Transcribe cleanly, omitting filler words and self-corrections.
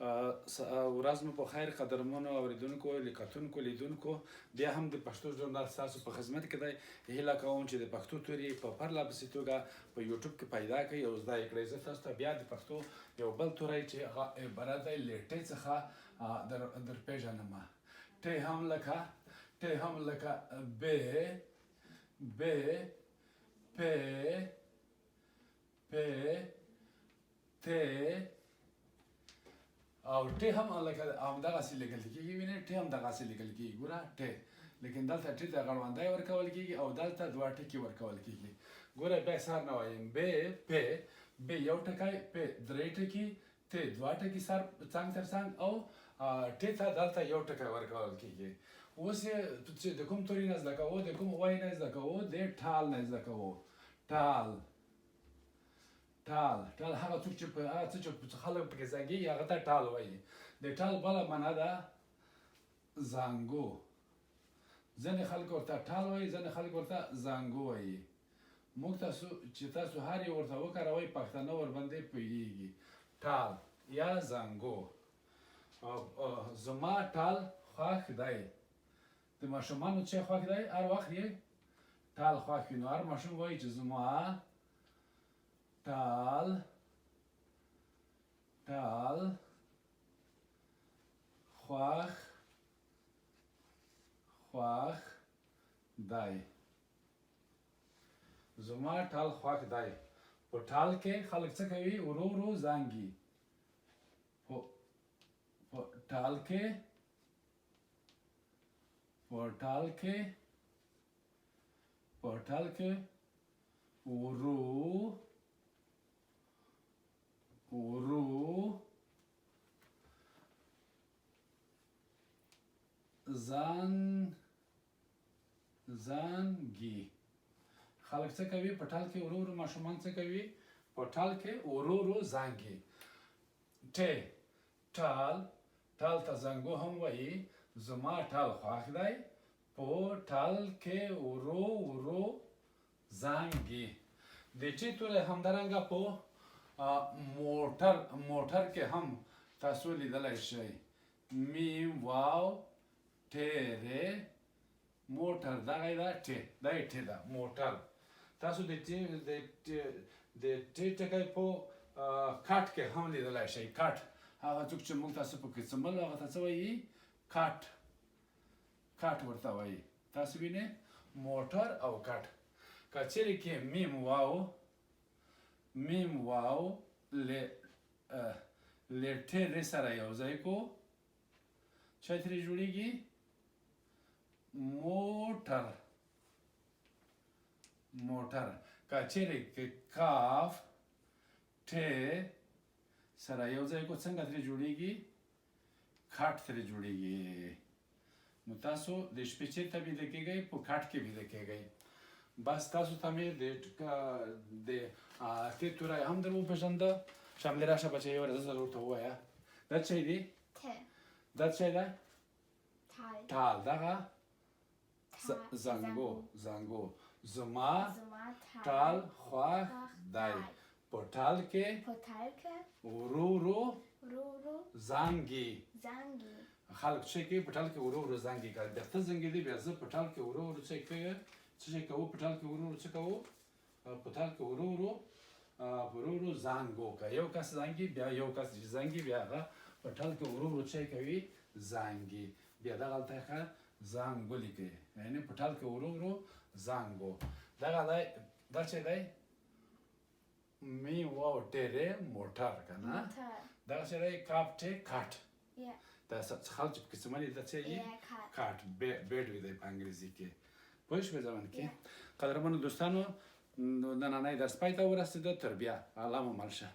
ورځ مو په خیر قدرمنو اوریدونکو لیدونکو بیا هم د پښتو ژورنال ستاسو په خدمت کې دی. هیله کوم چې د پښتو توري په پرله پسې توګه په یوټیوب کې پیدا کړئ او زده یې کړئ. زه تاسو ته بیا د پښتو یو بل توری چې هغه عبارت دی له ټې څخه در پېژنم. ټې هم لکه ب پ ت او ټ هم لکه همدغسې لیکل کېږي. وینئ ټ هم دغسې لیکل کېږي. ګوره ټ، لیکن دلته ټ ته غړوندی ورکول کېږي او دلته دوه ټکي ورکول کېږي. ګوره بیا سر نه وایم ب پ ب یو ټکی، پ درې ټکي، ت دوه ټکي سر څنګ تر څنګ او ټ ته دلته یو ټکی ورکول کېږي. اوس یې چې د کوم توري نه زده کوو، د کوم وای نه زده کوو، د ټال نه زده کوو. ټال هغه څوک چې هغه څه چې خلک پکې زنګېږي هغه ته ټال وایي. د ټال بله معنا ده زانګو. ځینې خلک ورته ټال وایي، ځینې خلک ورته زانګو وایي. موږ چې تاسو هر یو ورته وکاروئ پښتانه ورباندې پوهېږي. ټال یا زانګو. زما ټال خوښ دی. د ماشومانو چې خوښ دی هر وخت یې ټال خوښ وي. نو هر ماشوم وایي چې زما ټال خوښ دی. زما ټال خوښ دی. په ټال کې خلک څه کوي؟ ورو ورو زانګي. په ټال کې ورو زانګي. خلک څه کوي؟ په ټال کې ورو ورو ماشومان څه کوي؟ په ټال کې ورو ورو زانګي. ټال ته زانګو هم وایي. زما ټال خوښ دی. په ټال کې ورو ورو زانګي. د ټ توری همدارنګه په موټر کې هم تاسو لیدلی شئ. میم واو ټ ر موټر دغه ده ټ، دا یې ټ ده موټر. تاسو د ټ ټکی په کټ کې هم لیدلی شئ. کټ هغه څوک چې موږ تاسو په قسمل هغه ته څه وایي؟ کټ ورته وایي. تاسو وینئ موټر او کټ. که چیرې کې میم واو له ټ ر سره یو ځای کو څه ترې جوړېږي؟ موټر. که چیرې کې کاف ټ سره یو ځای کو څنګه ترې جوړېږي؟ کټ ترې جوړېږي. نو تاسو د شپې چېرته ویده کېږئ؟ په کټ کې ویده کېږئ. بس تاسو ته مې د ټ توری هم در وپېژانده. شاملې راشه بچی یو ورځ ورته ووایه. دا څه دی؟ دا څه دی؟ ټال. دغه زانګو. زما ټال خوښ دی. په ټال کې ورو ورو زانګي. خلک څه کوي؟ په ټال کې ورو ورو زانګي. که بیا ته زنګېدې بیا زه په ټال کې ورو ورو څه کوو؟ په ټال کې ورو ورو څه کوو؟ په ټال کې ورو ورو زانګو. که یو کس زانګي بیا یو کس زانګي بیا هغه په ټال کې ورو ورو څه کوي؟ زانګي. بیا دغلته ښه زانګو لیکئ. یعنې په ټال کې ورو ورو زانګو. دغه دی. دا چې دی میم واو ټ ر موټر که نه؟ دغه چې دی کاف ټ کټ. دا خلک چې په قسمل دا څه یي؟ کټ. بیډ وي دی په انګریزي کې. پوه شوې ځوان کې؟ قدرمنو دوستانو نننی درس پای ته ورسېده. تر بیا الله مو مل شه.